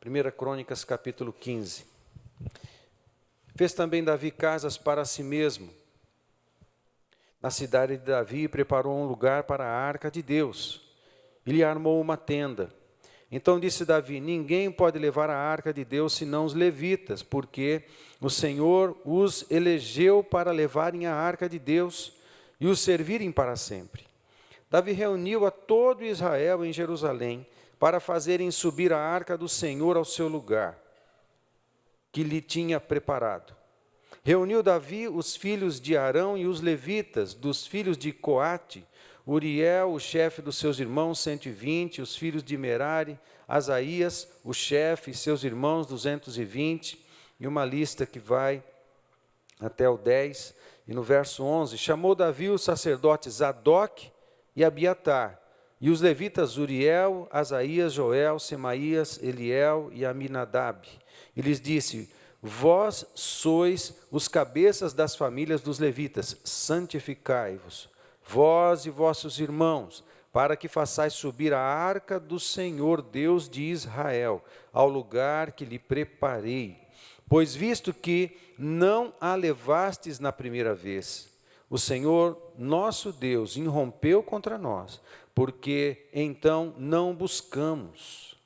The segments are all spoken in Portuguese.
1 Crônicas, capítulo 15. Fez também Davi casas para si mesmo. Na cidade de Davi preparou um lugar para a arca de Deus. E lhe armou uma tenda. Então disse Davi: ninguém pode levar a arca de Deus senão os levitas, porque o Senhor os elegeu para levarem a arca de Deus e os servirem para sempre. Davi reuniu a todo Israel em Jerusalém para fazerem subir a arca do Senhor ao seu lugar, que lhe tinha preparado. Reuniu Davi os filhos de Arão e os levitas, dos filhos de Coate, Uriel, o chefe dos seus irmãos, 120, os filhos de Merari, Asaías, o chefe, e seus irmãos, 220, e uma lista que vai até o 10, e no verso 11, chamou Davi os sacerdotes Zadok e Abiatar, e os levitas Uriel, Asaías, Joel, Semaías, Eliel e Aminadab, e lhes disse: vós sois os cabeças das famílias dos levitas, santificai-vos, vós e vossos irmãos, para que façais subir a arca do Senhor Deus de Israel, ao lugar que lhe preparei. Pois visto que não a levastes na primeira vez, o Senhor nosso Deus irrompeu contra nós, porque então não buscamos,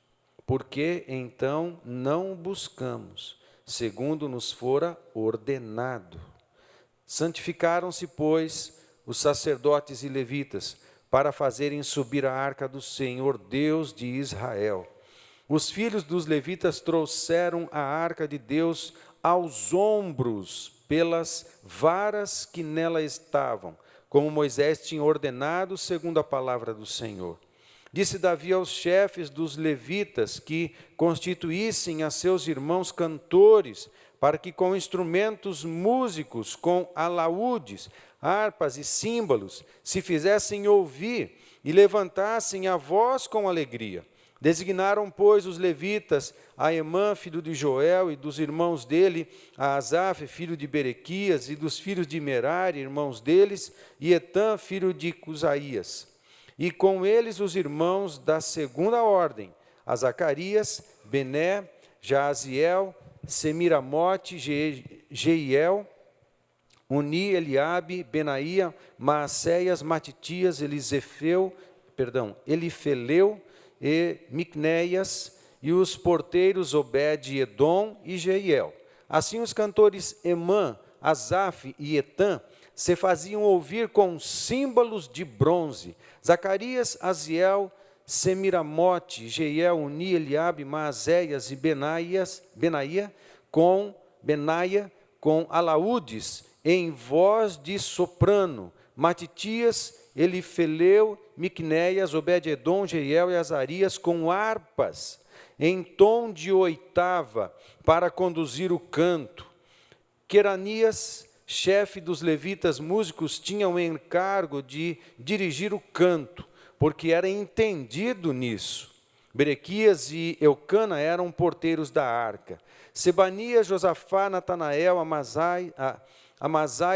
segundo nos fora ordenado. Santificaram-se, pois, os sacerdotes e levitas, para fazerem subir a arca do Senhor Deus de Israel. Os filhos dos levitas trouxeram a arca de Deus aos ombros, pelas varas que nela estavam, como Moisés tinha ordenado, segundo a palavra do Senhor. Disse Davi aos chefes dos levitas que constituíssem a seus irmãos cantores, para que com instrumentos músicos, com alaúdes, harpas e símbolos, se fizessem ouvir e levantassem a voz com alegria. Designaram, pois, os levitas a Emã, filho de Joel, e dos irmãos dele, a Asaf, filho de Berequias, e dos filhos de Merari, irmãos deles, e Etã, filho de Cusaías. E com eles os irmãos da segunda ordem, a Zacarias, Bené, Jaaziel, Semiramote, Jeiel, Uni, Eliabe, Benaía, Maacéias, Matitias, Elifeleu e Micnéias, e os porteiros Obed, Edom e Jeiel. Assim os cantores Emã, Asaf e Etã se faziam ouvir com símbolos de bronze. Zacarias, Aziel, Semiramote, Jeiel, Uni, Eliabe, Maacéias e Benaia com alaúdes em voz de soprano. Matitias, Elifeleu, Micnéias, Obed-edom, Jeiel e Azarias com harpas, em tom de oitava, para conduzir o canto. Queranias, chefe dos levitas músicos, tinha o encargo de dirigir o canto, porque era entendido nisso. Berequias e Eucana eram porteiros da arca. Sebanias, Josafá, Natanael, Amazai,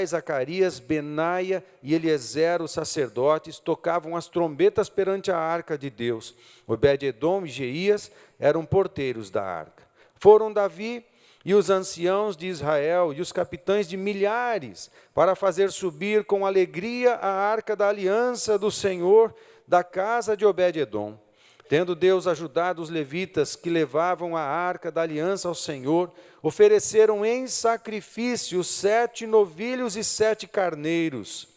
Zacarias, Benaia e Eliezer, os sacerdotes, tocavam as trombetas perante a arca de Deus. Obed-edom e Jeías eram porteiros da arca. Foram Davi e os anciãos de Israel e os capitães de milhares para fazer subir com alegria a arca da aliança do Senhor da casa de Obed-edom. Tendo Deus ajudado os levitas que levavam a arca da aliança ao Senhor, ofereceram em sacrifício 7 novilhos e 7 carneiros.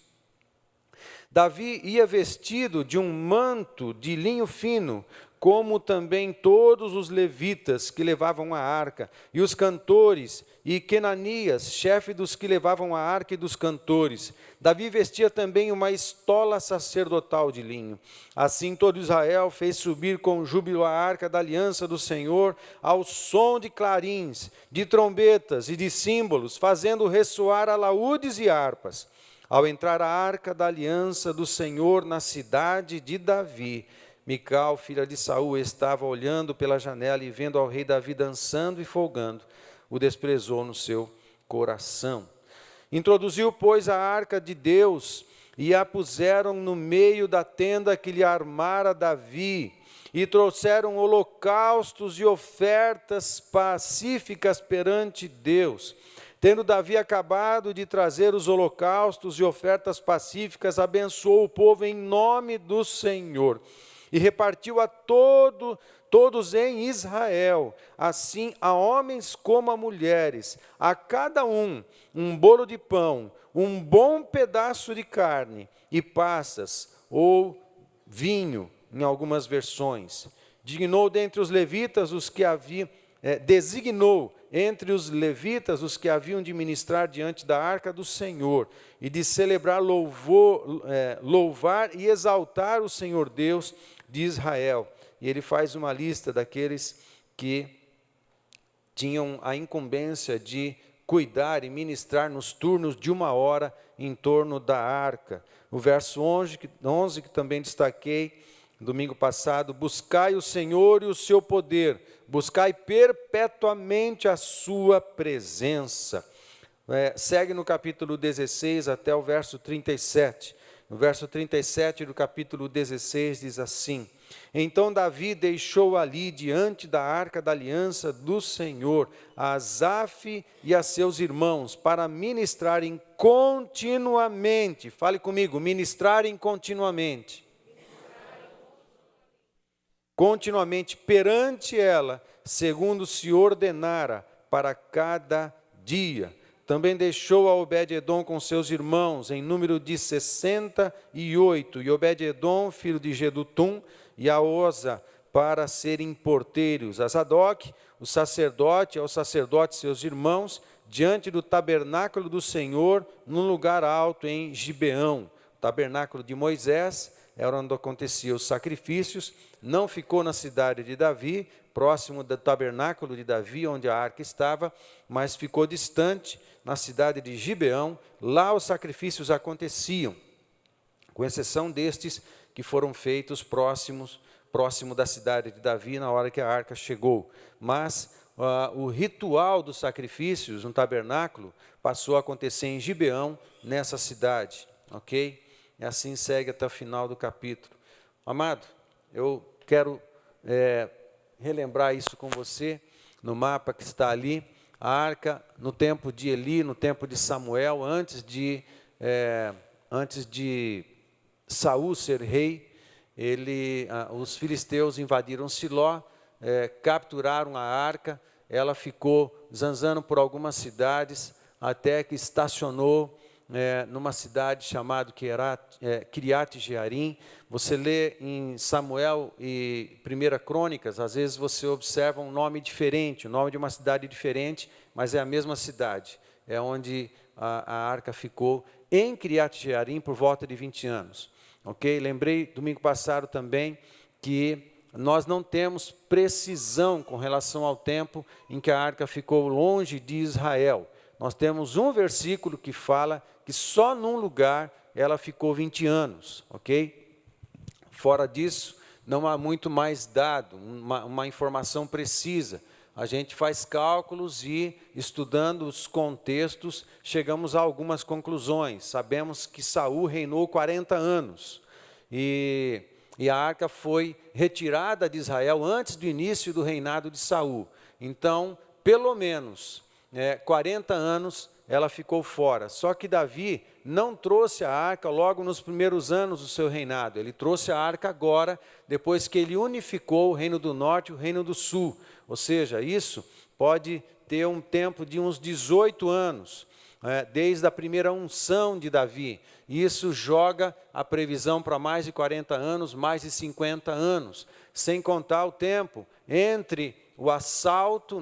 Davi ia vestido de um manto de linho fino, como também todos os levitas que levavam a arca, e os cantores, e Quenanias, chefe dos que levavam a arca e dos cantores. Davi vestia também uma estola sacerdotal de linho. Assim todo Israel fez subir com júbilo a arca da aliança do Senhor, ao som de clarins, de trombetas e de símbolos, fazendo ressoar alaúdes e harpas. Ao entrar a arca da aliança do Senhor na cidade de Davi, Mical, filha de Saul, estava olhando pela janela e vendo ao rei Davi dançando e folgando, o desprezou no seu coração. Introduziu, pois, a arca de Deus e a puseram no meio da tenda que lhe armara Davi. e trouxeram holocaustos e ofertas pacíficas perante Deus. Tendo Davi acabado de trazer os holocaustos e ofertas pacíficas, abençoou o povo em nome do Senhor e repartiu a todos em Israel, assim a homens como a mulheres, a cada um bolo de pão, um bom pedaço de carne e passas ou vinho, em algumas versões. Designou dentre os levitas os que haviam designou entre os levitas os que haviam de ministrar diante da arca do Senhor e de celebrar, louvar e exaltar o Senhor Deus de Israel. E ele faz uma lista daqueles que tinham a incumbência de cuidar e ministrar nos turnos de 1 hora em torno da arca. O verso 11 que também destaquei domingo passado: buscai o Senhor e o seu poder, buscai perpetuamente a sua presença. Segue no capítulo 16 até o verso 37. No verso 37 do capítulo 16 diz assim: então Davi deixou ali diante da arca da aliança do Senhor a Asaf e a seus irmãos para ministrarem continuamente. Fale comigo, ministrarem continuamente. Continuamente perante ela, segundo se ordenara para cada dia. Também deixou a Obed-edom com seus irmãos, em número de 68, e Obed-edom, filho de Jedutum, e a Oza, para serem porteiros. A Zadok, o sacerdote, aos sacerdotes seus irmãos, diante do tabernáculo do Senhor, num lugar alto em Gibeão. O tabernáculo de Moisés era onde aconteciam os sacrifícios, não ficou na cidade de Davi, próximo do tabernáculo de Davi, onde a arca estava, mas ficou distante, na cidade de Gibeão. Lá os sacrifícios aconteciam, com exceção destes que foram feitos próximo da cidade de Davi, na hora que a arca chegou. Mas o ritual dos sacrifícios no tabernáculo passou a acontecer em Gibeão, nessa cidade, ok? E assim segue até o final do capítulo. Amado, eu quero relembrar isso com você, no mapa que está ali. A arca, no tempo de Eli, no tempo de Samuel, antes de Saul ser rei, os filisteus invadiram Siló, capturaram a arca, ela ficou zanzando por algumas cidades, até que estacionou numa cidade chamada Kiriat Jearim. Você lê em Samuel e 1 Crônicas, às vezes você observa um nome diferente, o nome de uma cidade diferente, mas é a mesma cidade. É onde a arca ficou, em Kiriat Jearim, por volta de 20 anos. Ok? Lembrei domingo passado também que nós não temos precisão com relação ao tempo em que a arca ficou longe de Israel. Nós temos um versículo que fala que só num lugar ela ficou 20 anos, ok? Fora disso, não há muito mais dado, uma informação precisa. A gente faz cálculos e, estudando os contextos, chegamos a algumas conclusões. Sabemos que Saul reinou 40 anos e a arca foi retirada de Israel antes do início do reinado de Saul. Então, pelo menos 40 anos ela ficou fora. Só que Davi não trouxe a arca logo nos primeiros anos do seu reinado. Ele trouxe a arca agora, depois que ele unificou o reino do norte e o reino do sul. Ou seja, isso pode ter um tempo de uns 18 anos, desde a primeira unção de Davi. Isso joga a previsão para mais de 40 anos, mais de 50 anos, sem contar o tempo entre o assalto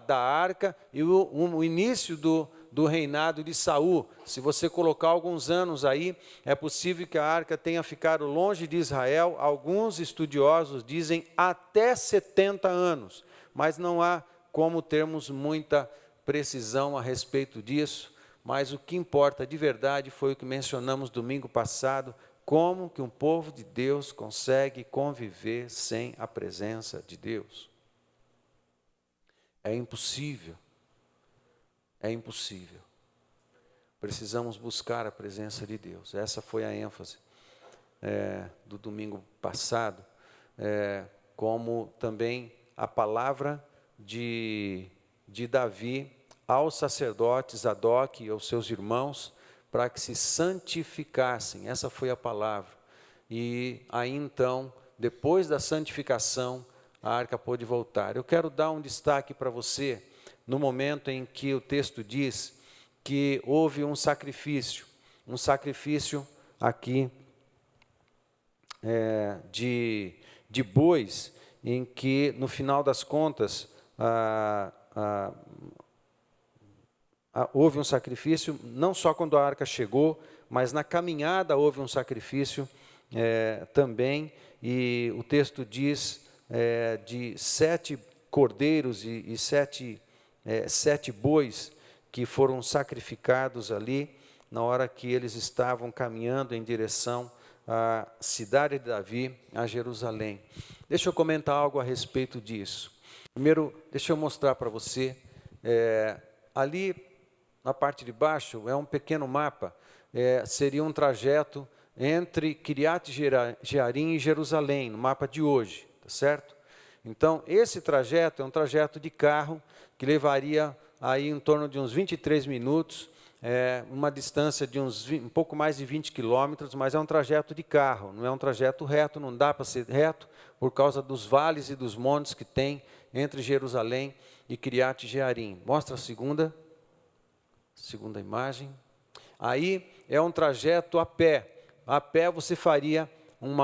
da arca e o início do reinado de Saul. Se você colocar alguns anos aí, é possível que a arca tenha ficado longe de Israel. Alguns estudiosos dizem até 70 anos, mas não há como termos muita precisão a respeito disso. Mas o que importa de verdade foi o que mencionamos domingo passado: como que um povo de Deus consegue conviver sem a presença de Deus. É impossível. É impossível. Precisamos buscar a presença de Deus. Essa foi a ênfase do domingo passado. como também a palavra de Davi aos sacerdotes, Zadok e aos seus irmãos, para que se santificassem. Essa foi a palavra. E aí então, depois da santificação, a arca pôde voltar. Eu quero dar um destaque para você, no momento em que o texto diz que houve um sacrifício aqui de bois, em que, no final das contas, houve um sacrifício, não só quando a arca chegou, mas na caminhada houve um sacrifício também, e o texto diz de 7 cordeiros e 7 bois que foram sacrificados ali, na hora que eles estavam caminhando em direção à cidade de Davi, a Jerusalém. Deixa eu comentar algo a respeito disso. Primeiro, deixa eu mostrar para você, ali na parte de baixo é um pequeno mapa, seria um trajeto entre Kiriat Jearim e Jerusalém, no mapa de hoje, tá certo? Então, esse trajeto é um trajeto de carro, que levaria aí em torno de uns 23 minutos, uma distância de um pouco mais de 20 quilômetros, mas é um trajeto de carro, não é um trajeto reto, não dá para ser reto, por causa dos vales e dos montes que tem entre Jerusalém e Kiriat Jearim. Mostra a segunda imagem. Aí é um trajeto a pé. A pé você faria um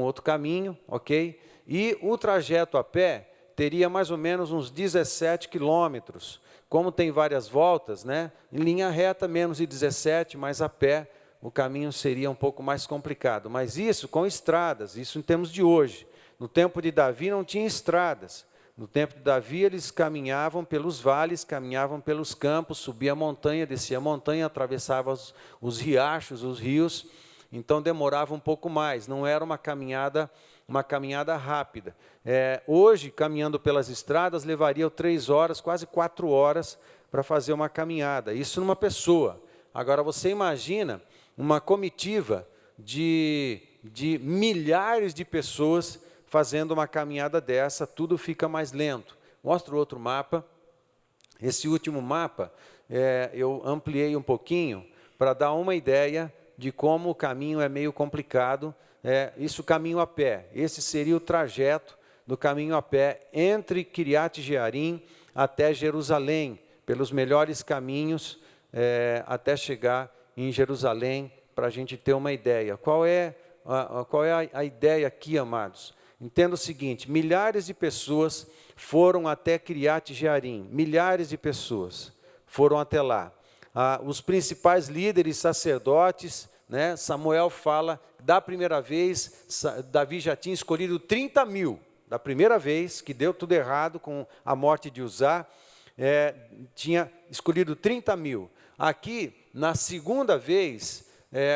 outro caminho, ok? E o trajeto a pé teria mais ou menos uns 17 quilômetros. Como tem várias voltas, né? Em linha reta, menos de 17, mas a pé o caminho seria um pouco mais complicado. Mas isso com estradas, isso em termos de hoje. No tempo de Davi não tinha estradas. No tempo de Davi eles caminhavam pelos vales, caminhavam pelos campos, subia a montanha, descia a montanha, atravessava os riachos, os rios. Então demorava um pouco mais, não era uma caminhada rápida. Hoje, caminhando pelas estradas, levaria 3 horas, quase 4 horas, para fazer uma caminhada. Isso numa pessoa. Agora, você imagina uma comitiva de milhares de pessoas fazendo uma caminhada dessa, tudo fica mais lento. Mostra o outro mapa. Esse último mapa, eu ampliei um pouquinho, para dar uma ideia de como o caminho é meio complicado. Isso caminho a pé. Esse seria o trajeto do caminho a pé entre Kiriat Jearim até Jerusalém, pelos melhores caminhos até chegar em Jerusalém, para a gente ter uma ideia. Qual é a ideia aqui, amados? Entenda o seguinte: milhares de pessoas foram até Kiriat Jearim, milhares de pessoas foram até lá. Os principais líderes, sacerdotes, né? Samuel fala, da primeira vez, Davi já tinha escolhido 30 mil, da primeira vez, que deu tudo errado com a morte de Uzá, tinha escolhido 30 mil. Aqui, na segunda vez,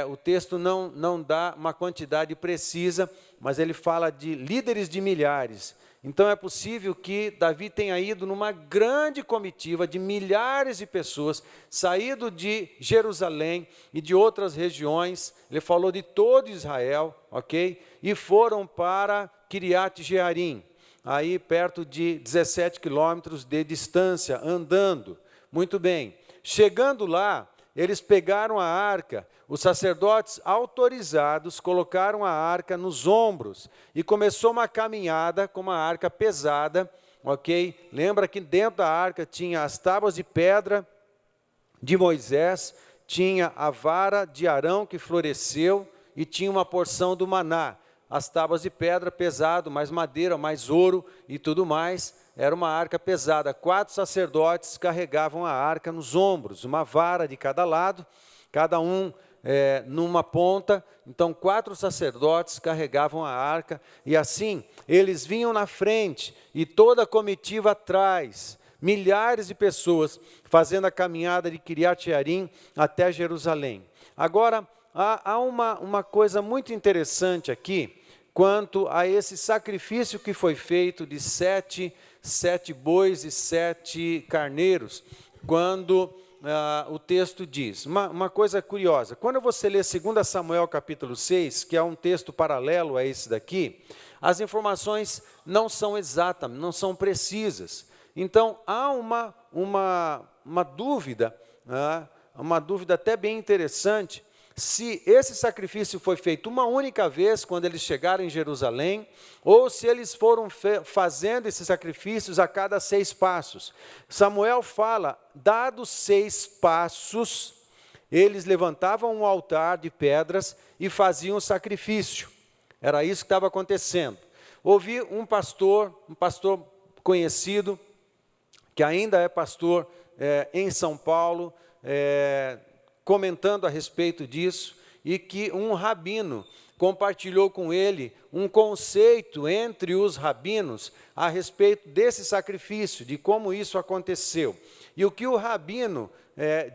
o texto não dá uma quantidade precisa, mas ele fala de líderes de milhares. Então é possível que Davi tenha ido numa grande comitiva de milhares de pessoas, saído de Jerusalém e de outras regiões, ele falou de todo Israel, ok? E foram para Kiriat Jearim, aí perto de 17 quilômetros de distância, andando. Muito bem, chegando lá, eles pegaram a arca, os sacerdotes autorizados colocaram a arca nos ombros e começou uma caminhada com uma arca pesada, ok? Lembra que dentro da arca tinha as tábuas de pedra de Moisés, tinha a vara de Arão que floresceu e tinha uma porção do maná. As tábuas de pedra, pesado, mais madeira, mais ouro e tudo mais. Era uma arca pesada. 4 sacerdotes carregavam a arca nos ombros, uma vara de cada lado, cada um numa ponta. Então 4 sacerdotes carregavam a arca, e assim eles vinham na frente e toda a comitiva atrás, milhares de pessoas fazendo a caminhada de Kiriat Jearim até Jerusalém. Agora, há uma coisa muito interessante aqui, quanto a esse sacrifício que foi feito de 7 bois e 7 carneiros, quando o texto diz, uma coisa curiosa, quando você lê 2 Samuel capítulo 6, que é um texto paralelo a esse daqui, as informações não são exatas, não são precisas. Então, há uma dúvida, né, uma dúvida até bem interessante, se esse sacrifício foi feito uma única vez, quando eles chegaram em Jerusalém, ou se eles foram fazendo esses sacrifícios a cada 6 passos. Samuel fala, dados 6 passos, eles levantavam um altar de pedras e faziam o sacrifício. Era isso que estava acontecendo. Ouvi um pastor conhecido, que ainda é pastor em São Paulo, comentando a respeito disso, e que um rabino compartilhou com ele um conceito entre os rabinos a respeito desse sacrifício, de como isso aconteceu. E o que o rabino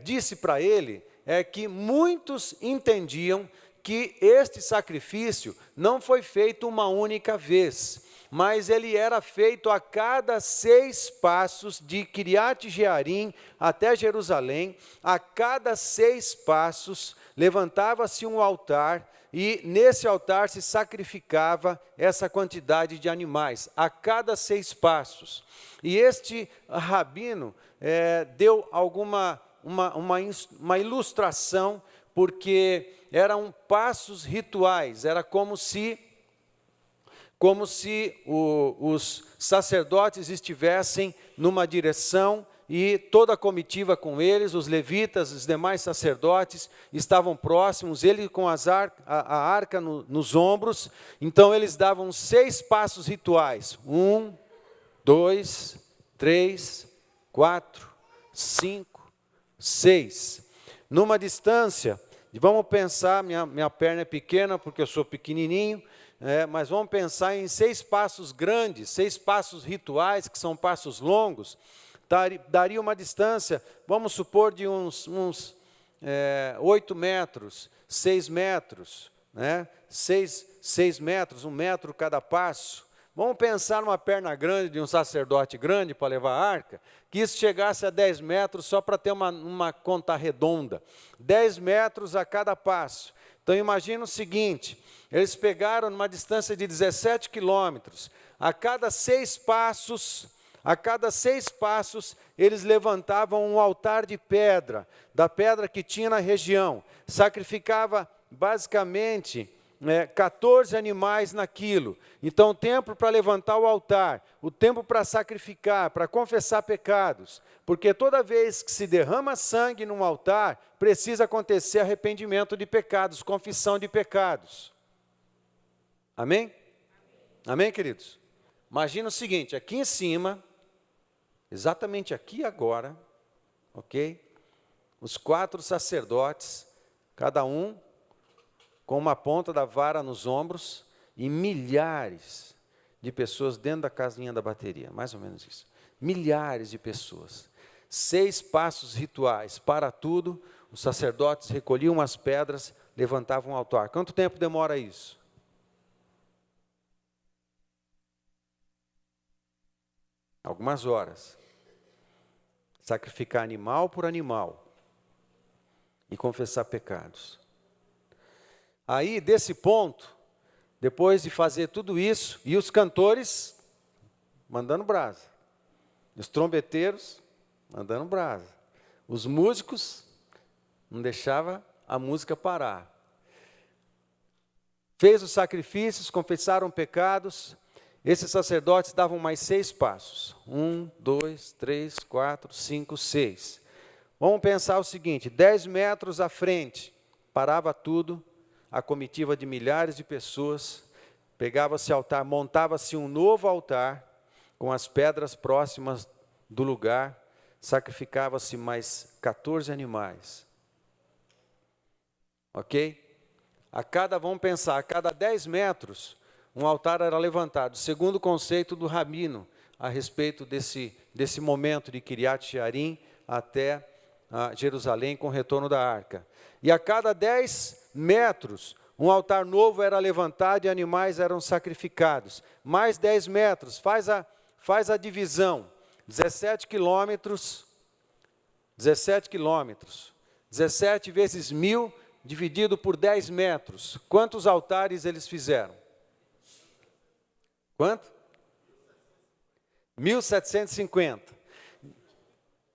disse para ele é que muitos entendiam que este sacrifício não foi feito uma única vez, mas ele era feito a cada 6 passos de Kiriat Jearim até Jerusalém. A cada 6 passos levantava-se um altar e nesse altar se sacrificava essa quantidade de animais, a cada 6 passos. E este rabino deu uma ilustração, porque eram passos rituais, era como se os sacerdotes estivessem numa direção e toda a comitiva com eles, os levitas, os demais sacerdotes estavam próximos, ele com a arca nos ombros. Então eles davam 6 passos rituais, 1, 2, 3, 4, 5, 6. Numa distância, vamos pensar, minha perna é pequena porque eu sou pequenininho, mas vamos pensar em 6 passos grandes, 6 passos rituais, que são passos longos, daria uma distância, vamos supor, de uns 8 metros, 6 metros, 6 metros, 1 metro cada passo. Vamos pensar numa perna grande de um sacerdote grande para levar a arca, que isso chegasse a 10 metros, só para ter uma conta redonda. 10 metros a cada passo. Então, imagina o seguinte, eles pegaram numa distância de 17 quilômetros, a cada 6 passos, eles levantavam um altar de pedra, da pedra que tinha na região, sacrificava basicamente 14 animais naquilo. Então, o tempo para levantar o altar, o tempo para sacrificar, para confessar pecados, porque toda vez que se derrama sangue num altar, precisa acontecer arrependimento de pecados, confissão de pecados. Amém? Amém, queridos? Imagina o seguinte, aqui em cima, exatamente aqui agora, ok? Os 4 sacerdotes, cada um com uma ponta da vara nos ombros, e milhares de pessoas dentro da casinha da bateria, mais ou menos isso. Milhares de pessoas. 6 passos rituais, para tudo, os sacerdotes recolhiam as pedras, levantavam o altar. Quanto tempo demora isso? Algumas horas. Sacrificar animal por animal e confessar pecados. Aí, desse ponto, depois de fazer tudo isso, e os cantores mandando brasa, os trombeteiros mandando brasa, os músicos não deixavam a música parar. Fez os sacrifícios, confessaram pecados, esses sacerdotes davam mais 6 passos. 1, 2, 3, 4, 5, 6. Vamos pensar o seguinte, 10 metros à frente, parava tudo, a comitiva de milhares de pessoas, pegava-se altar, montava-se um novo altar, com as pedras próximas do lugar, sacrificava-se mais 14 animais. Ok? Vamos pensar, a cada 10 metros, um altar era levantado, segundo o conceito do rabino, a respeito desse momento de Kiriat Jearim até Jerusalém com o retorno da arca. E a cada 10 metros, um altar novo era levantado e animais eram sacrificados. Mais 10 metros, faz a divisão, 17 quilômetros, 17 vezes 1000, dividido por 10 metros. Quantos altares eles fizeram? Quanto? 1750.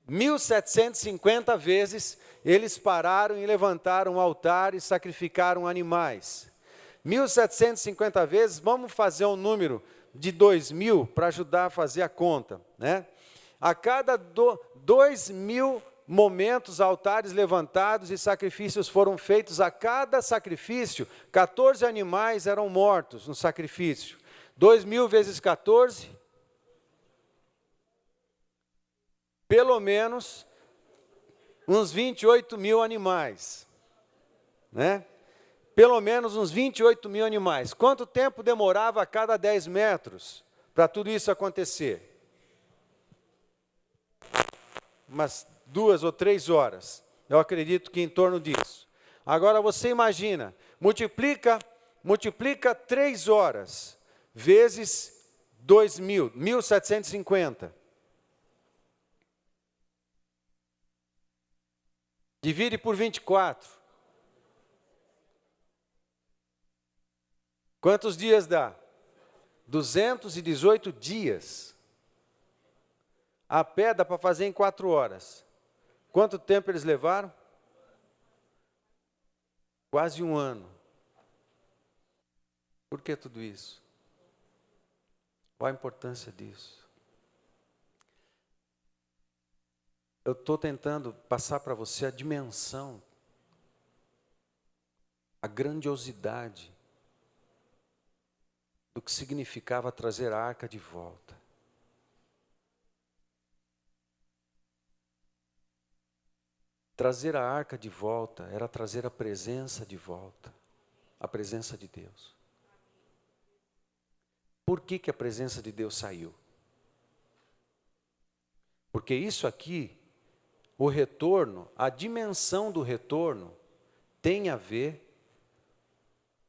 1750 vezes eles pararam e levantaram um altar e sacrificaram animais. 1750 vezes, vamos fazer um número de 2000 para ajudar a fazer a conta, né? A cada 2000 momentos, altares levantados e sacrifícios foram feitos. A cada sacrifício, 14 animais eram mortos no sacrifício. 2000 vezes 14, pelo menos uns 28 mil animais, né? Pelo menos uns 28 mil animais. Quanto tempo demorava a cada 10 metros para tudo isso acontecer? Umas 2 ou 3 horas. Eu acredito que em torno disso. Agora você imagina, multiplica 3 horas vezes 2.000, 1750. Divide por 24. Quantos dias dá? 218 dias. A pé dá para fazer em 4 horas. Quanto tempo eles levaram? Quase um ano. Por que tudo isso? Qual a importância disso? Eu estou tentando passar para você a dimensão, a grandiosidade do que significava trazer a arca de volta. Trazer a arca de volta era trazer a presença de volta, a presença de Deus. Por que a presença de Deus saiu? Porque isso aqui, o retorno, a dimensão do retorno, tem a ver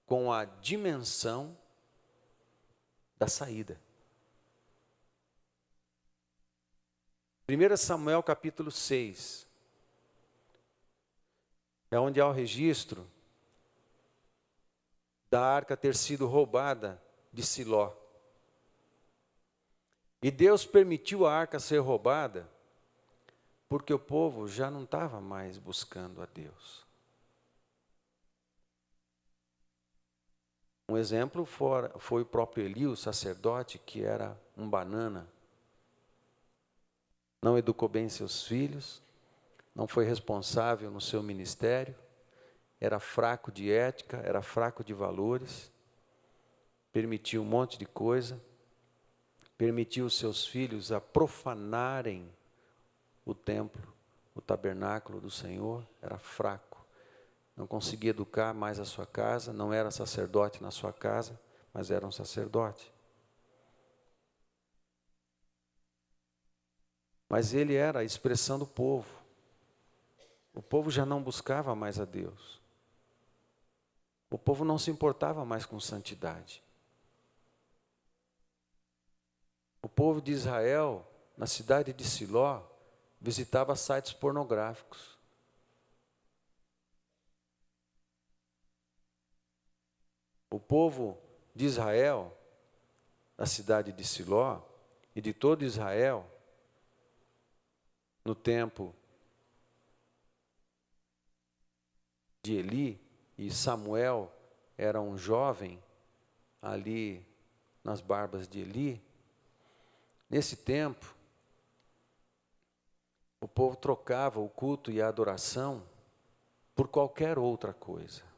com a dimensão da saída. 1 Samuel capítulo 6. É onde há o registro da arca ter sido roubada de Siló. E Deus permitiu a arca ser roubada porque o povo já não estava mais buscando a Deus. Um exemplo foi o próprio Eli, o sacerdote, que era um banana. Não educou bem seus filhos, não foi responsável no seu ministério, era fraco de ética, era fraco de valores, permitiu um monte de coisa, permitiu os seus filhos a profanarem o templo, o tabernáculo do Senhor, era fraco. Não conseguia educar mais a sua casa, não era sacerdote na sua casa, mas era um sacerdote. Mas ele era a expressão do povo. O povo já não buscava mais a Deus. O povo não se importava mais com santidade. O povo de Israel, na cidade de Siló, visitava sites pornográficos. O povo de Israel, na cidade de Siló, e de todo Israel, no tempo de Eli, e Samuel era um jovem ali nas barbas de Eli, nesse tempo, o povo trocava o culto e a adoração por qualquer outra coisa.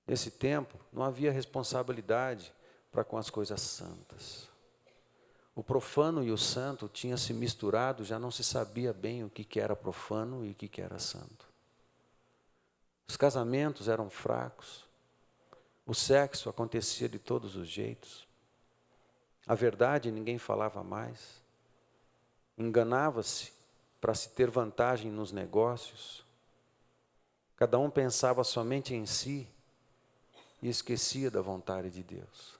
Nesse tempo, não havia responsabilidade para com as coisas santas. O profano e o santo tinham se misturado, já não se sabia bem o que era profano e o que era santo. Os casamentos eram fracos, o sexo acontecia de todos os jeitos, a verdade ninguém falava mais, enganava-se para se ter vantagem nos negócios, cada um pensava somente em si e esquecia da vontade de Deus.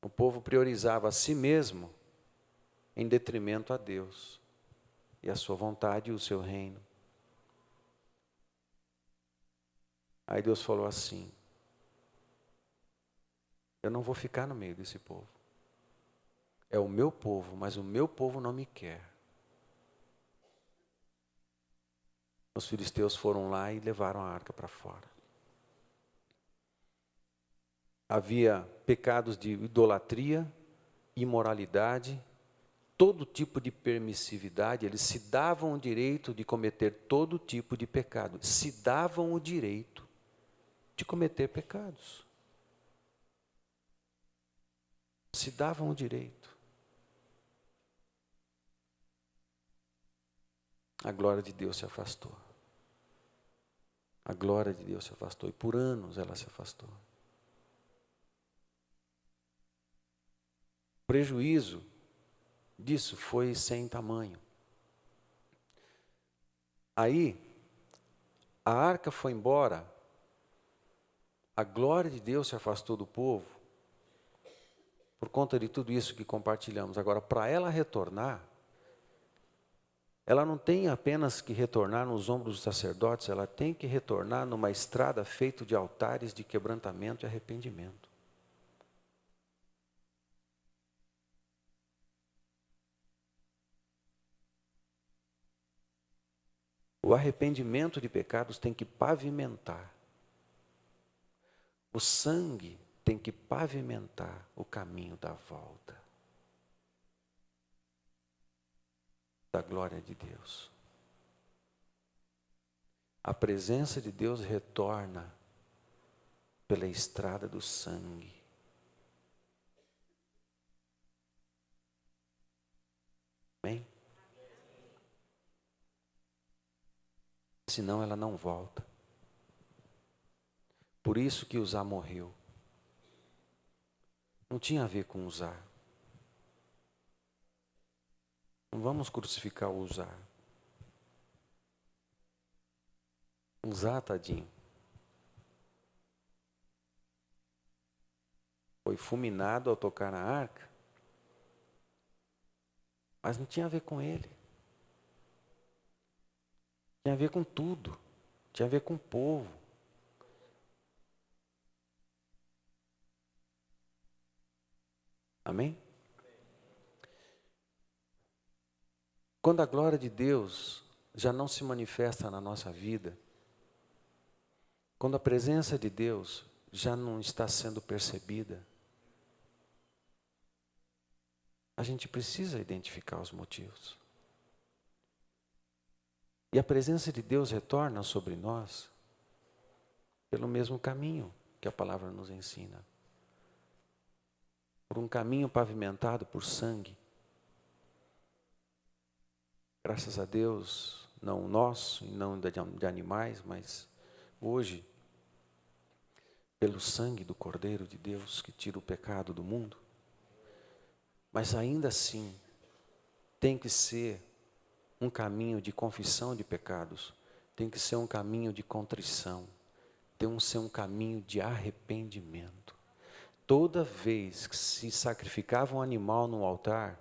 O povo priorizava a si mesmo em detrimento a Deus e a sua vontade e o seu reino. Aí Deus falou assim: eu não vou ficar no meio desse povo. É o meu povo, mas o meu povo não me quer. Os filisteus foram lá e levaram a arca para fora. Havia pecados de idolatria, imoralidade, todo tipo de permissividade. Eles se davam o direito de cometer todo tipo de pecado. Se davam o direito de cometer pecados. Se davam o direito. A glória de Deus se afastou. A glória de Deus se afastou. E por anos ela se afastou. O prejuízo disso foi sem tamanho. Aí, a arca foi embora, a glória de Deus se afastou do povo, por conta de tudo isso que compartilhamos. Agora, para ela retornar, ela não tem apenas que retornar nos ombros dos sacerdotes, ela tem que retornar numa estrada feita de altares de quebrantamento e arrependimento. O arrependimento de pecados tem que pavimentar. O sangue tem que pavimentar o caminho da volta da glória de Deus. A presença de Deus retorna pela estrada do sangue. Amém? Senão ela não volta. Por isso que Uzá morreu. Não tinha a ver com Uzá. Não vamos crucificar o Uzá. Uzá, tadinho, foi fulminado ao tocar na arca, mas não tinha a ver com ele. Tinha a ver com tudo. Tinha a ver com o povo. Amém? Quando a glória de Deus já não se manifesta na nossa vida, quando a presença de Deus já não está sendo percebida, a gente precisa identificar os motivos. E a presença de Deus retorna sobre nós pelo mesmo caminho que a palavra nos ensina. Por um caminho pavimentado por sangue. Graças a Deus, não o nosso e não de animais, mas hoje, pelo sangue do Cordeiro de Deus que tira o pecado do mundo. Mas ainda assim, tem que ser um caminho de confissão de pecados, tem que ser um caminho de contrição, tem que ser um caminho de arrependimento. Toda vez que se sacrificava um animal no altar,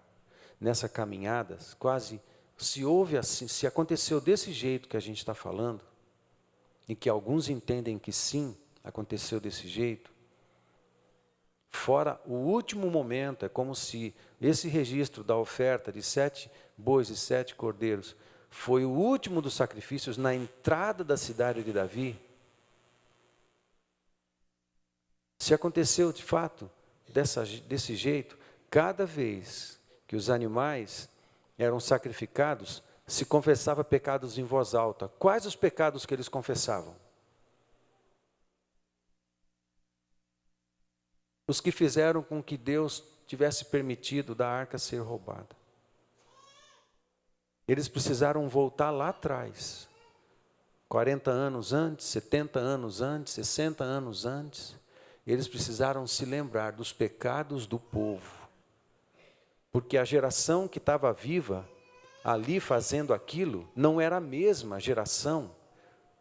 nessa caminhada, quase se houve assim, se aconteceu desse jeito que a gente está falando, e que alguns entendem que sim, aconteceu desse jeito, fora o último momento, é como se esse registro da oferta de 7 bois e 7 cordeiros foi o último dos sacrifícios na entrada da cidade de Davi. Se aconteceu de fato desse jeito, cada vez que os animais eram sacrificados, se confessava pecados em voz alta. Quais os pecados que eles confessavam? Os que fizeram com que Deus tivesse permitido da arca ser roubada. Eles precisaram voltar lá atrás, 40 anos antes, 70 anos antes, 60 anos antes. Eles precisaram se lembrar dos pecados do povo. Porque a geração que estava viva, ali fazendo aquilo, não era a mesma geração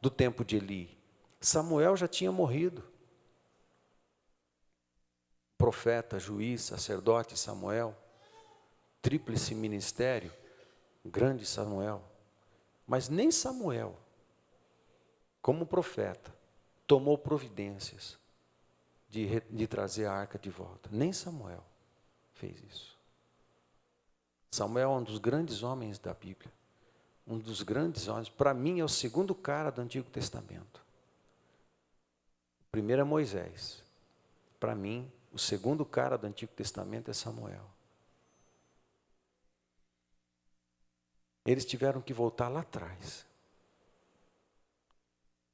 do tempo de Eli. Samuel já tinha morrido. Profeta, juiz, sacerdote Samuel, tríplice ministério, grande Samuel. Mas nem Samuel, como profeta, tomou providências de trazer a arca de volta. Nem Samuel fez isso. Samuel é um dos grandes homens da Bíblia. Um dos grandes homens. Para mim é o segundo cara do Antigo Testamento. O primeiro é Moisés. Para mim, o segundo cara do Antigo Testamento é Samuel. Eles tiveram que voltar lá atrás.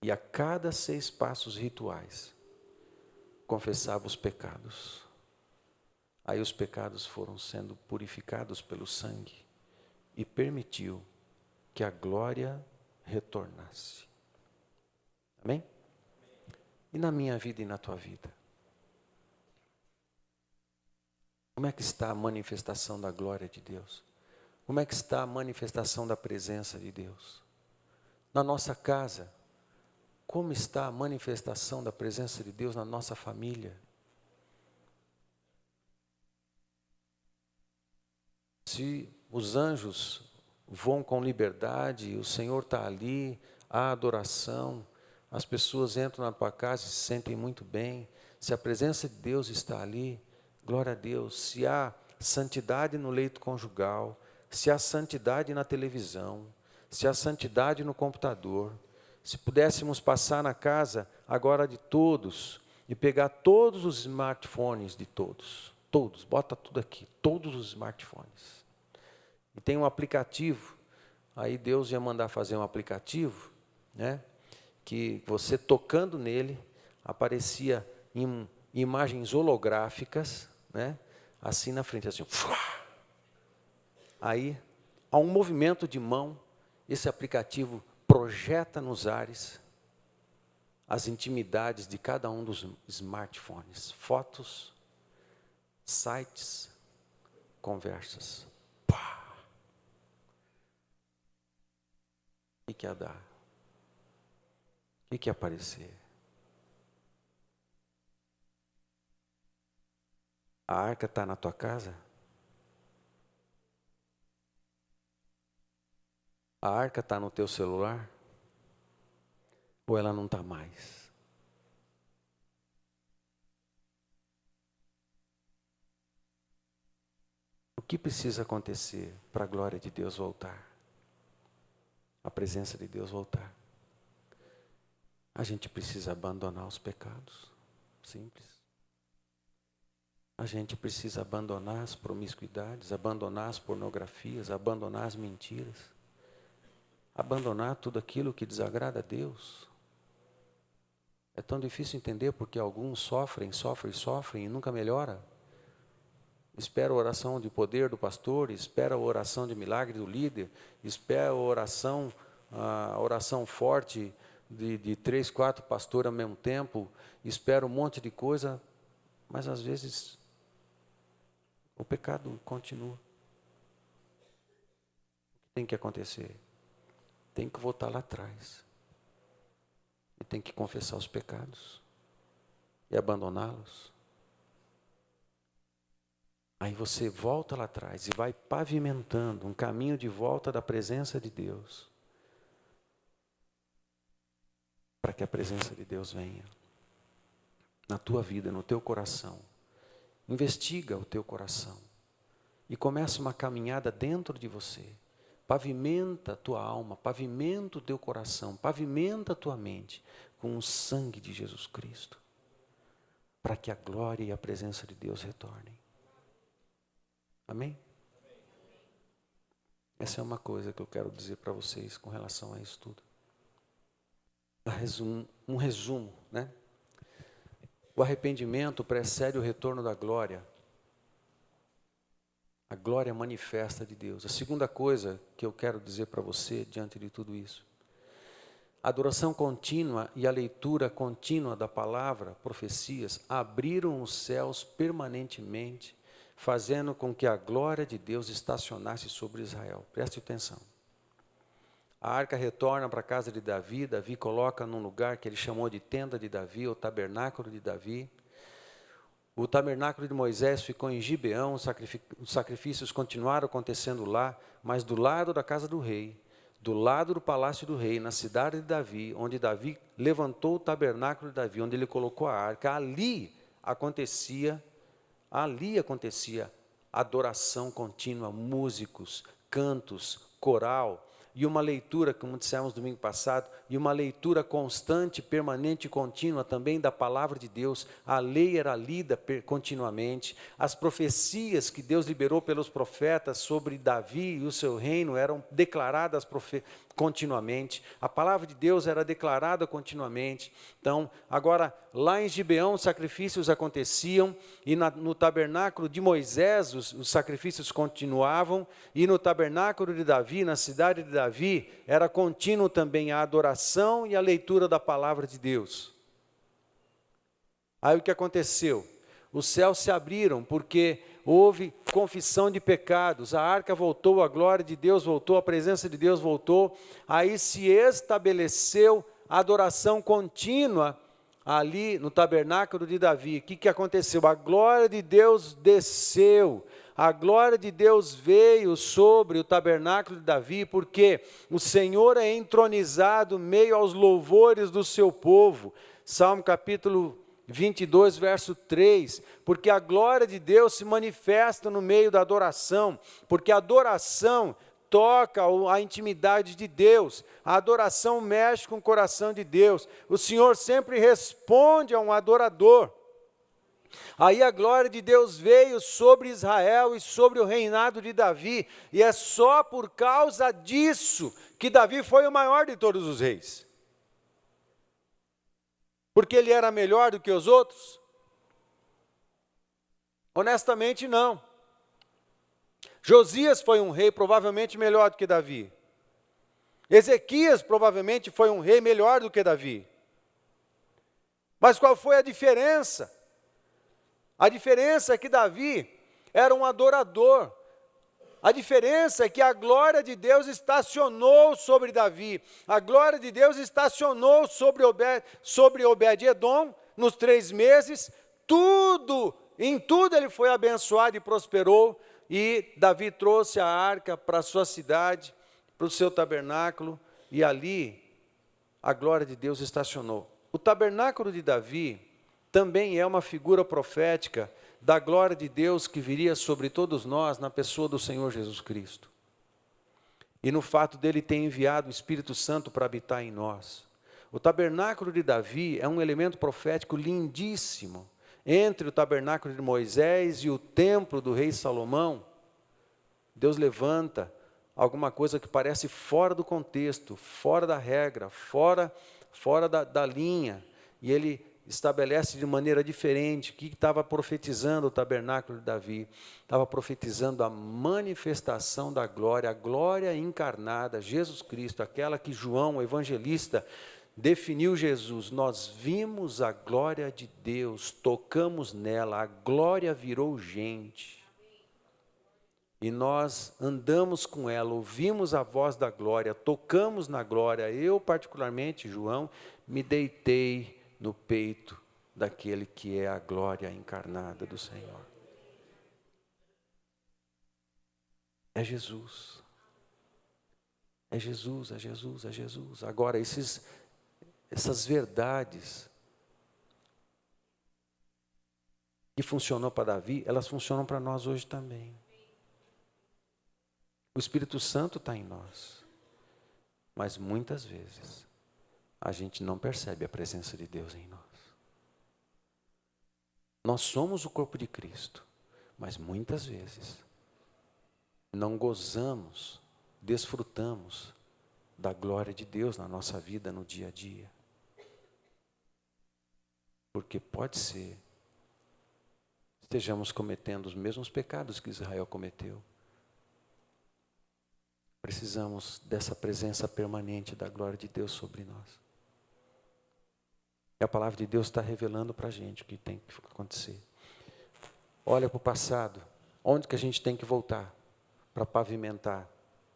E a cada 6 passos rituais, confessava os pecados. Aí os pecados foram sendo purificados pelo sangue e permitiu que a glória retornasse. Amém? E na minha vida e na tua vida? Como é que está a manifestação da glória de Deus? Como é que está a manifestação da presença de Deus? Na nossa casa, como está a manifestação da presença de Deus na nossa família? Se os anjos voam com liberdade, o Senhor está ali, há adoração, as pessoas entram na tua casa e se sentem muito bem, se a presença de Deus está ali, glória a Deus. Se há santidade no leito conjugal, se há santidade na televisão, se há santidade no computador, se pudéssemos passar na casa agora de todos e pegar todos os smartphones de todos, bota tudo aqui, todos os smartphones. E tem um aplicativo, aí Deus ia mandar fazer um aplicativo, né, que você tocando nele, aparecia em imagens holográficas, né, assim na frente, assim. Aí, há um movimento de mão, esse aplicativo projeta nos ares as intimidades de cada um dos smartphones, fotos, sites, conversas. O que ia dar? O que ia aparecer? A arca está na tua casa? A arca está no teu celular? Ou ela não está mais? O que precisa acontecer para a glória de Deus voltar? A presença de Deus voltar. A gente precisa abandonar os pecados. Simples. A gente precisa abandonar as promiscuidades, abandonar as pornografias, abandonar as mentiras. Abandonar tudo aquilo que desagrada a Deus. É tão difícil entender porque alguns sofrem e nunca melhora. Espera a oração de poder do pastor, espera a oração de milagre do líder, espera a oração forte de 3, 4 pastores ao mesmo tempo, espera um monte de coisa, mas às vezes o pecado continua. O que tem que acontecer? Tem que voltar lá atrás. E tem que confessar os pecados e abandoná-los. Aí você volta lá atrás e vai pavimentando um caminho de volta da presença de Deus. Para que a presença de Deus venha na tua vida, no teu coração. Investiga o teu coração e começa uma caminhada dentro de você. Pavimenta a tua alma, pavimenta o teu coração, pavimenta a tua mente com o sangue de Jesus Cristo. Para que a glória e a presença de Deus retornem. Amém? Essa é uma coisa que eu quero dizer para vocês com relação a isso tudo. Um resumo, né? O arrependimento precede o retorno da glória. A glória manifesta de Deus. A segunda coisa que eu quero dizer para você diante de tudo isso. A adoração contínua e a leitura contínua da palavra, profecias, abriram os céus permanentemente, fazendo com que a glória de Deus estacionasse sobre Israel. Preste atenção. A arca retorna para a casa de Davi. Davi coloca num lugar que ele chamou de tenda de Davi, ou tabernáculo de Davi. O tabernáculo de Moisés ficou em Gibeão, os sacrifícios continuaram acontecendo lá, mas do lado da casa do rei, do lado do palácio do rei, na cidade de Davi, onde Davi levantou o tabernáculo de Davi, onde ele colocou a arca, ali acontecia adoração contínua, músicos, cantos, coral, e uma leitura, como dissemos domingo passado, e uma leitura constante, permanente e contínua também da palavra de Deus. A lei era lida continuamente, as profecias que Deus liberou pelos profetas sobre Davi e o seu reino eram declaradas continuamente, a palavra de Deus era declarada continuamente. Então, agora, lá em Gibeão, os sacrifícios aconteciam, e no tabernáculo de Moisés, os sacrifícios continuavam, e no tabernáculo de Davi, na cidade de Davi, era contínuo também a adoração e a leitura da palavra de Deus. Aí o que aconteceu? Os céus se abriram, porque houve confissão de pecados, a arca voltou, a glória de Deus voltou, a presença de Deus voltou, aí se estabeleceu a adoração contínua ali no tabernáculo de Davi. O que aconteceu? A glória de Deus desceu, a glória de Deus veio sobre o tabernáculo de Davi, porque o Senhor é entronizado meio aos louvores do seu povo. Salmo capítulo 22, verso 3, porque a glória de Deus se manifesta no meio da adoração, porque a adoração toca a intimidade de Deus, a adoração mexe com o coração de Deus, o Senhor sempre responde a um adorador. Aí a glória de Deus veio sobre Israel e sobre o reinado de Davi, e é só por causa disso que Davi foi o maior de todos os reis. Porque ele era melhor do que os outros? Honestamente, não. Josias foi um rei provavelmente melhor do que Davi. Ezequias provavelmente foi um rei melhor do que Davi. Mas qual foi a diferença? A diferença é que Davi era um adorador. A diferença é que a glória de Deus estacionou sobre Davi. A glória de Deus estacionou sobre Obed-edom nos 3 meses. Em tudo ele foi abençoado e prosperou. E Davi trouxe a arca para a sua cidade, para o seu tabernáculo. E ali a glória de Deus estacionou. O tabernáculo de Davi também é uma figura profética da glória de Deus que viria sobre todos nós na pessoa do Senhor Jesus Cristo. E no fato dele ter enviado o Espírito Santo para habitar em nós. O tabernáculo de Davi é um elemento profético lindíssimo. Entre o tabernáculo de Moisés e o templo do rei Salomão, Deus levanta alguma coisa que parece fora do contexto, fora da regra, fora da linha, e ele estabelece de maneira diferente. O que estava profetizando o tabernáculo de Davi? Estava profetizando a manifestação da glória, a glória encarnada, Jesus Cristo, aquela que João, o evangelista, definiu Jesus. Nós vimos a glória de Deus, tocamos nela, a glória virou gente. E nós andamos com ela, ouvimos a voz da glória, tocamos na glória. Eu, particularmente, João, me deitei no peito daquele que é a glória encarnada do Senhor. É Jesus. É Jesus, é Jesus, é Jesus. Agora, essas verdades que funcionam para Davi, elas funcionam para nós hoje também. O Espírito Santo está em nós. Mas muitas vezes a gente não percebe a presença de Deus em nós. Nós somos o corpo de Cristo, mas muitas vezes não gozamos, desfrutamos da glória de Deus na nossa vida, no dia a dia. Porque pode ser, estejamos cometendo os mesmos pecados que Israel cometeu. Precisamos dessa presença permanente da glória de Deus sobre nós. E a palavra de Deus está revelando para a gente o que tem que acontecer. Olha para o passado, onde que a gente tem que voltar para pavimentar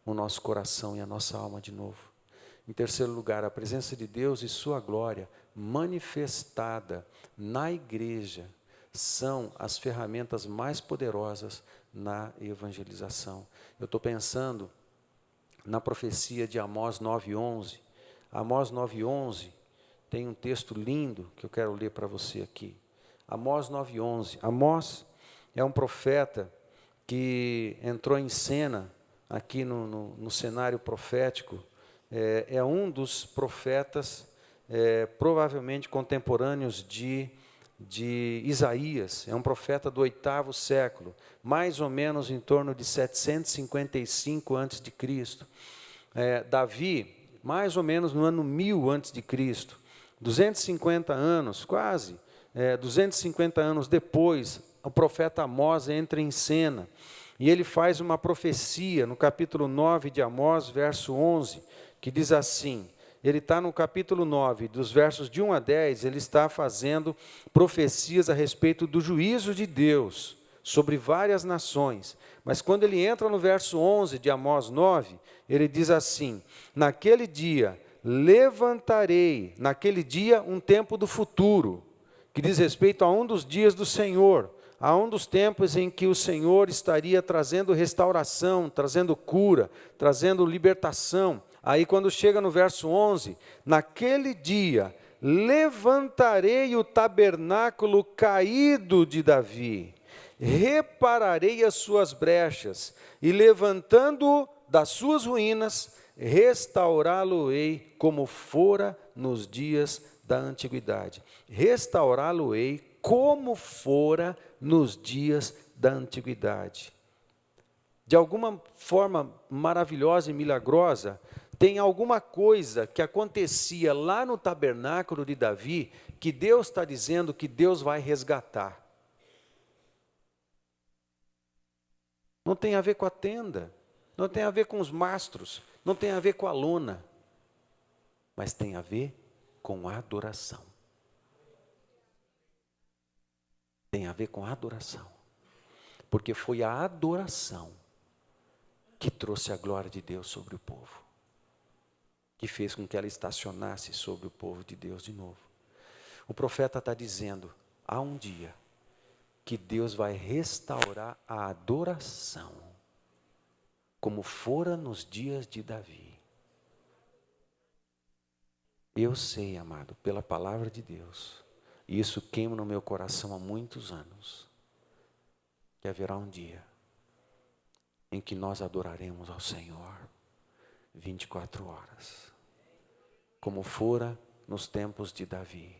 o nosso coração e a nossa alma de novo. Em terceiro lugar, a presença de Deus e sua glória manifestada na igreja são as ferramentas mais poderosas na evangelização. Eu estou pensando na profecia de Amós 9:11. Amós 9:11 tem um texto lindo que eu quero ler para você aqui. Amós 9:11. Amós é um profeta que entrou em cena aqui no cenário profético. É um dos profetas provavelmente contemporâneos de Isaías. É um profeta do 8º século, mais ou menos em torno de 755 a.C. Davi, mais ou menos no ano 1000 a.C., 250 anos, quase, 250 anos depois, o profeta Amós entra em cena, e ele faz uma profecia no capítulo 9 de Amós, verso 11, que diz assim, ele está no capítulo 9, dos versos de 1 a 10, ele está fazendo profecias a respeito do juízo de Deus sobre várias nações. Mas quando ele entra no verso 11 de Amós 9, ele diz assim, naquele dia levantarei, naquele dia um tempo do futuro, que diz respeito a um dos dias do Senhor, a um dos tempos em que o Senhor estaria trazendo restauração, trazendo cura, trazendo libertação. Aí quando chega no verso 11, naquele dia levantarei o tabernáculo caído de Davi, repararei as suas brechas, e levantando-o das suas ruínas, restaurá-lo-ei como fora nos dias da antiguidade. Restaurá-lo-ei como fora nos dias da antiguidade. De alguma forma maravilhosa e milagrosa, tem alguma coisa que acontecia lá no tabernáculo de Davi, que Deus está dizendo que Deus vai resgatar. Não tem a ver com a tenda, não tem a ver com os mastros, não tem a ver com a lona, mas tem a ver com a adoração. Tem a ver com a adoração, porque foi a adoração que trouxe a glória de Deus sobre o povo, que fez com que ela estacionasse sobre o povo de Deus de novo. O profeta está dizendo, há um dia que Deus vai restaurar a adoração, como fora nos dias de Davi. Eu sei, amado, pela palavra de Deus, e isso queima no meu coração há muitos anos, que haverá um dia em que nós adoraremos ao Senhor 24 horas, como fora nos tempos de Davi.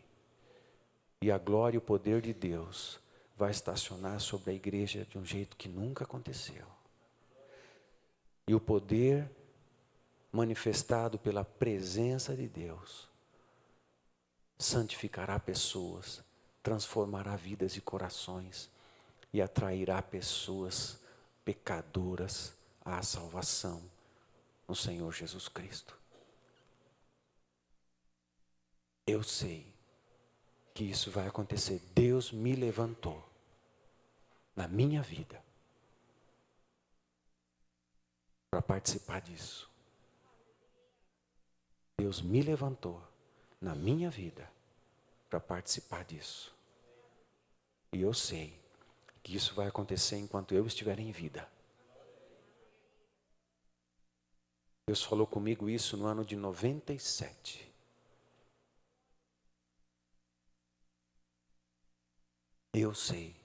E a glória e o poder de Deus vai estacionar sobre a igreja de um jeito que nunca aconteceu. E o poder manifestado pela presença de Deus santificará pessoas, transformará vidas e corações e atrairá pessoas pecadoras à salvação no Senhor Jesus Cristo. Eu sei que isso vai acontecer. Deus me levantou na minha vida para participar disso. Deus me levantou na minha vida para participar disso. E eu sei que isso vai acontecer enquanto eu estiver em vida. Deus falou comigo isso no ano de 97. Eu sei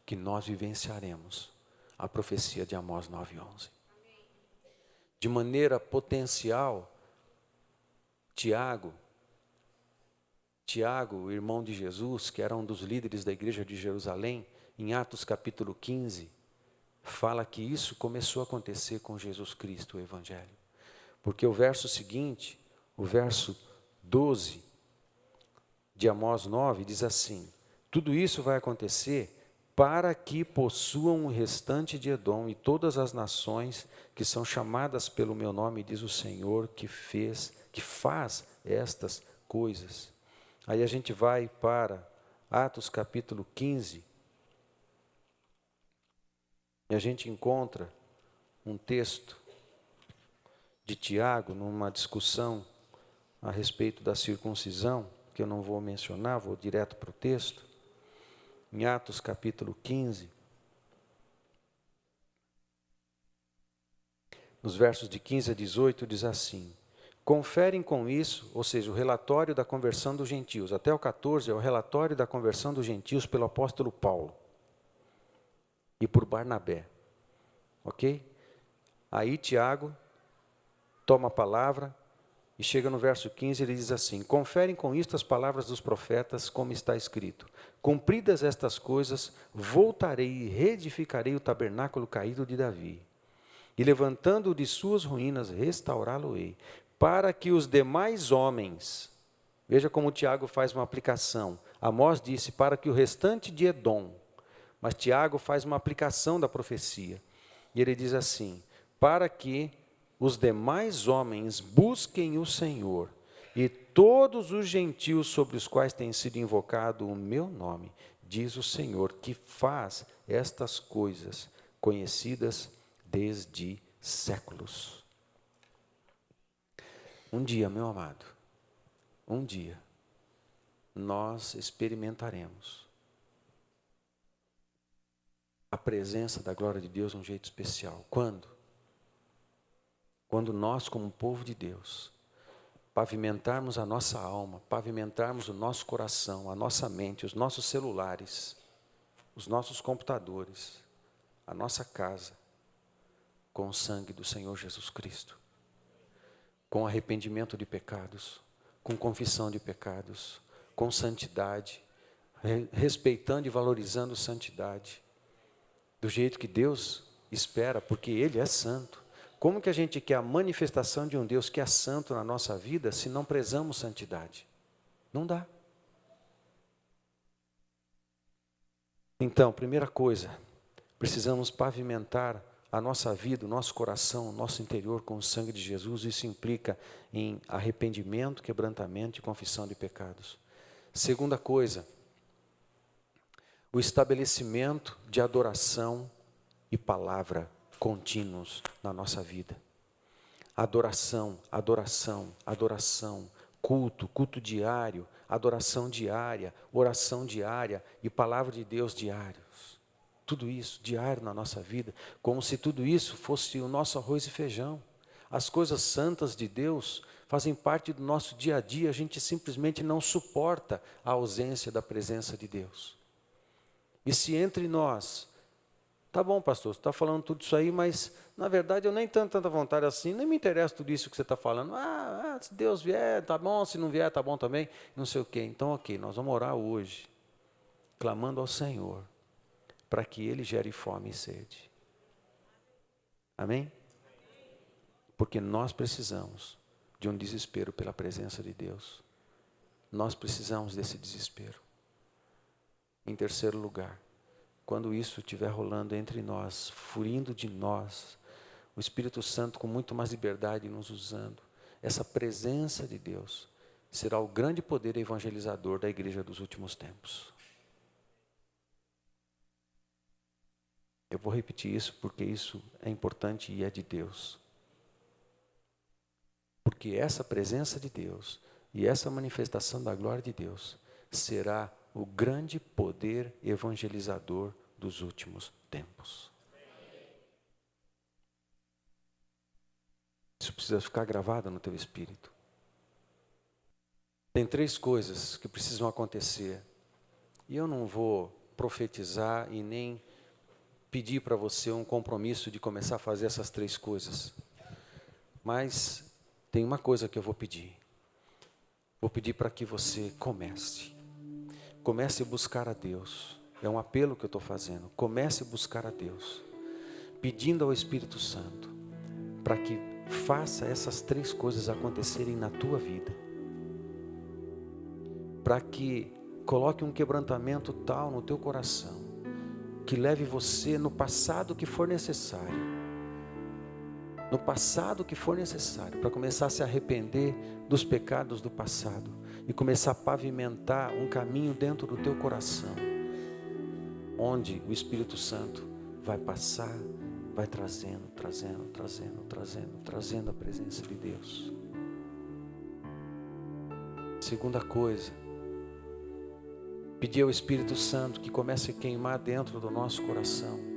que nós vivenciaremos a profecia de Amós 9:11. De maneira potencial, Tiago, o irmão de Jesus, que era um dos líderes da igreja de Jerusalém, em Atos capítulo 15, fala que isso começou a acontecer com Jesus Cristo, o Evangelho. Porque o verso seguinte, o verso 12 de Amós 9, diz assim, tudo isso vai acontecer para que possuam o restante de Edom e todas as nações que são chamadas pelo meu nome, diz o Senhor, que faz estas coisas. Aí a gente vai para Atos capítulo 15, e a gente encontra um texto de Tiago, numa discussão a respeito da circuncisão, que eu não vou mencionar, vou direto para o texto. Em Atos capítulo 15, nos versos de 15 a 18, diz assim, Conferem com isso, ou seja, o relatório da conversão dos gentios. Até o 14 é o relatório da conversão dos gentios pelo apóstolo Paulo e por Barnabé. Ok? Aí Tiago toma a palavra e chega no verso 15, ele diz assim: conferem com isto as palavras dos profetas, como está escrito: cumpridas estas coisas, voltarei e reedificarei o tabernáculo caído de Davi, e levantando-o de suas ruínas, restaurá-lo-ei, para que os demais homens, veja como Tiago faz uma aplicação. Amós disse, para que o restante de Edom, mas Tiago faz uma aplicação da profecia. E ele diz assim, para que os demais homens busquem o Senhor, e todos os gentios sobre os quais tem sido invocado o meu nome, diz o Senhor, que faz estas coisas conhecidas desde séculos. Um dia, meu amado, um dia, nós experimentaremos a presença da glória de Deus de um jeito especial. Quando? Quando nós, como povo de Deus, pavimentarmos a nossa alma, pavimentarmos o nosso coração, a nossa mente, os nossos celulares, os nossos computadores, a nossa casa, com o sangue do Senhor Jesus Cristo, com arrependimento de pecados, com confissão de pecados, com santidade, respeitando e valorizando santidade, do jeito que Deus espera, porque Ele é santo. Como que a gente quer a manifestação de um Deus que é santo na nossa vida, se não prezamos santidade? Não dá. Então, primeira coisa, precisamos pavimentar a nossa vida, o nosso coração, o nosso interior com o sangue de Jesus. Isso implica em arrependimento, quebrantamento e confissão de pecados. Segunda coisa, o estabelecimento de adoração e palavra contínuos na nossa vida. Adoração, adoração, adoração, culto diário, adoração diária, oração diária e palavra de Deus diários. Tudo isso diário na nossa vida, como se tudo isso fosse o nosso arroz e feijão. As coisas santas de Deus fazem parte do nosso dia a dia, a gente simplesmente não suporta a ausência da presença de Deus. E se entre nós, tá bom, pastor, você está falando tudo isso aí, mas na verdade eu nem tenho tanta vontade assim, nem me interessa tudo isso que você está falando. Se Deus vier, tá bom, se não vier, tá bom também, não sei o quê. Então, ok, nós vamos orar hoje, clamando ao Senhor, para que Ele gere fome e sede. Amém? Porque nós precisamos de um desespero pela presença de Deus. Nós precisamos desse desespero. Em terceiro lugar, quando isso estiver rolando entre nós, fluindo de nós, o Espírito Santo com muito mais liberdade nos usando, essa presença de Deus será o grande poder evangelizador da igreja dos últimos tempos. Eu vou repetir isso porque isso é importante e é de Deus. Porque essa presença de Deus e essa manifestação da glória de Deus será o grande poder evangelizador dos últimos tempos. Isso precisa ficar gravado no teu espírito. Tem 3 coisas que precisam acontecer. E eu não vou profetizar e nem pedir para você um compromisso de começar a fazer essas 3 coisas. Mas tem uma coisa que eu vou pedir. Vou pedir para que você comece. Comece a buscar a Deus. É um apelo que eu estou fazendo. Comece a buscar a Deus. Pedindo ao Espírito Santo para que faça essas 3 coisas acontecerem na tua vida. Para que coloque um quebrantamento tal no teu coração, que leve você no passado que for necessário. No passado que for necessário, para começar a se arrepender dos pecados do passado e começar a pavimentar um caminho dentro do teu coração, onde o Espírito Santo vai passar, vai trazendo a presença de Deus. Segunda coisa, pedir ao Espírito Santo que comece a queimar dentro do nosso coração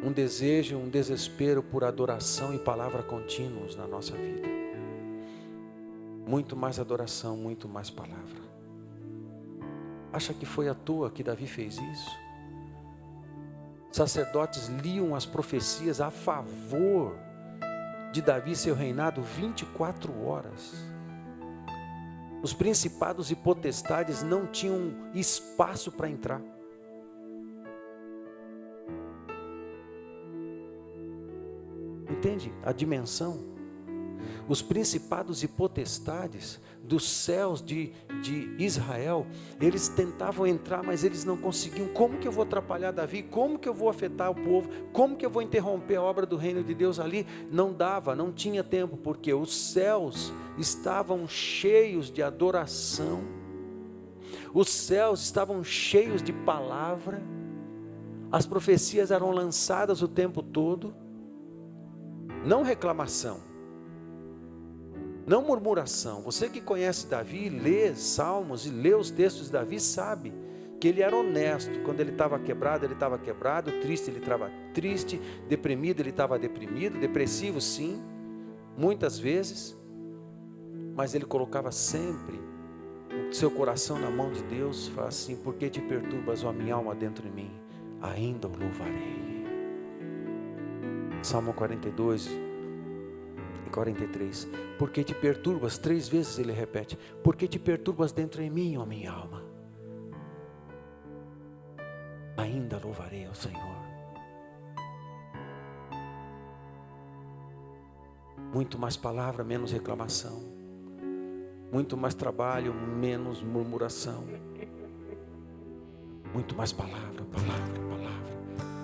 um desejo, um desespero por adoração e palavra contínuos na nossa vida. Muito mais adoração, muito mais palavra. Acha que foi à toa que Davi fez isso? Sacerdotes liam as profecias a favor de Davi e seu reinado 24 horas. Os principados e potestades não tinham espaço para entrar. Entende a dimensão? Os principados e potestades dos céus de Israel, eles tentavam entrar, mas eles não conseguiam. Como que eu vou atrapalhar Davi? Como que eu vou afetar o povo? Como que eu vou interromper a obra do reino de Deus ali? Não dava, não tinha tempo, porque os céus estavam cheios de adoração, os céus estavam cheios de palavra, as profecias eram lançadas o tempo todo, não reclamação, não murmuração. Você que conhece Davi, lê Salmos e lê os textos de Davi, sabe que ele era honesto. Quando ele estava quebrado, ele estava quebrado, triste, ele estava triste, deprimido, ele estava deprimido, depressivo sim, muitas vezes, mas ele colocava sempre o seu coração na mão de Deus. Fala assim: por que te perturbas, ó minha alma, dentro de mim? Ainda o louvarei. Salmo 42 e 43. Por que te perturbas? 3 vezes ele repete: por que te perturbas dentro de mim, ó minha alma? Ainda louvarei ao Senhor. Muito mais palavra, menos reclamação. Muito mais trabalho, menos murmuração. Muito mais palavra, palavra, palavra.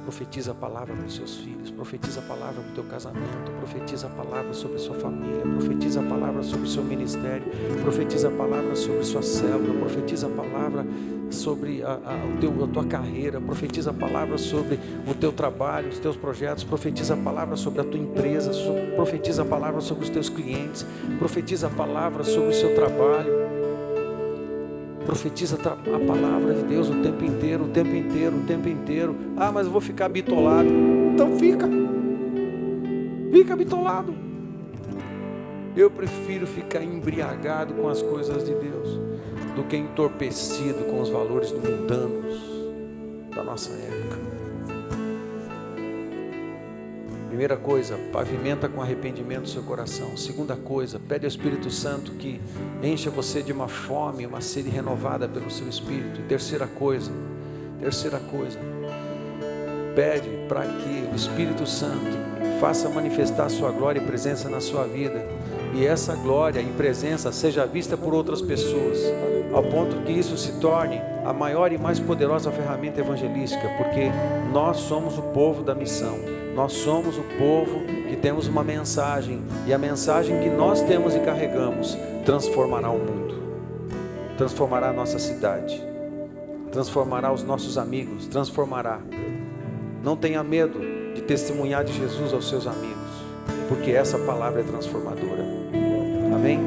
Profetiza a palavra para os seus filhos, profetiza a palavra para o teu casamento, profetiza a palavra sobre a sua família, profetiza a palavra sobre o seu ministério, profetiza a palavra sobre a sua célula, profetiza a palavra sobre a tua carreira, profetiza a palavra sobre o teu trabalho, os teus projetos, profetiza a palavra sobre a tua empresa, profetiza a palavra sobre os teus clientes, profetiza a palavra sobre o seu trabalho. Profetiza a palavra de Deus o tempo inteiro, o tempo inteiro, o tempo inteiro. Ah, mas eu vou ficar bitolado. Então fica bitolado. Eu prefiro ficar embriagado com as coisas de Deus do que entorpecido com os valores mundanos da nossa época. Primeira coisa, pavimenta com arrependimento o seu coração. Segunda coisa, pede ao Espírito Santo que encha você de uma fome, uma sede renovada pelo seu Espírito. E terceira coisa, pede para que o Espírito Santo faça manifestar a sua glória e presença na sua vida. E essa glória e presença seja vista por outras pessoas, ao ponto que isso se torne a maior e mais poderosa ferramenta evangelística, porque nós somos o povo da missão. Nós somos o povo que temos uma mensagem, e a mensagem que nós temos e carregamos transformará o mundo, transformará a nossa cidade, transformará os nossos amigos, transformará. Não tenha medo de testemunhar de Jesus aos seus amigos, porque essa palavra é transformadora. Amém?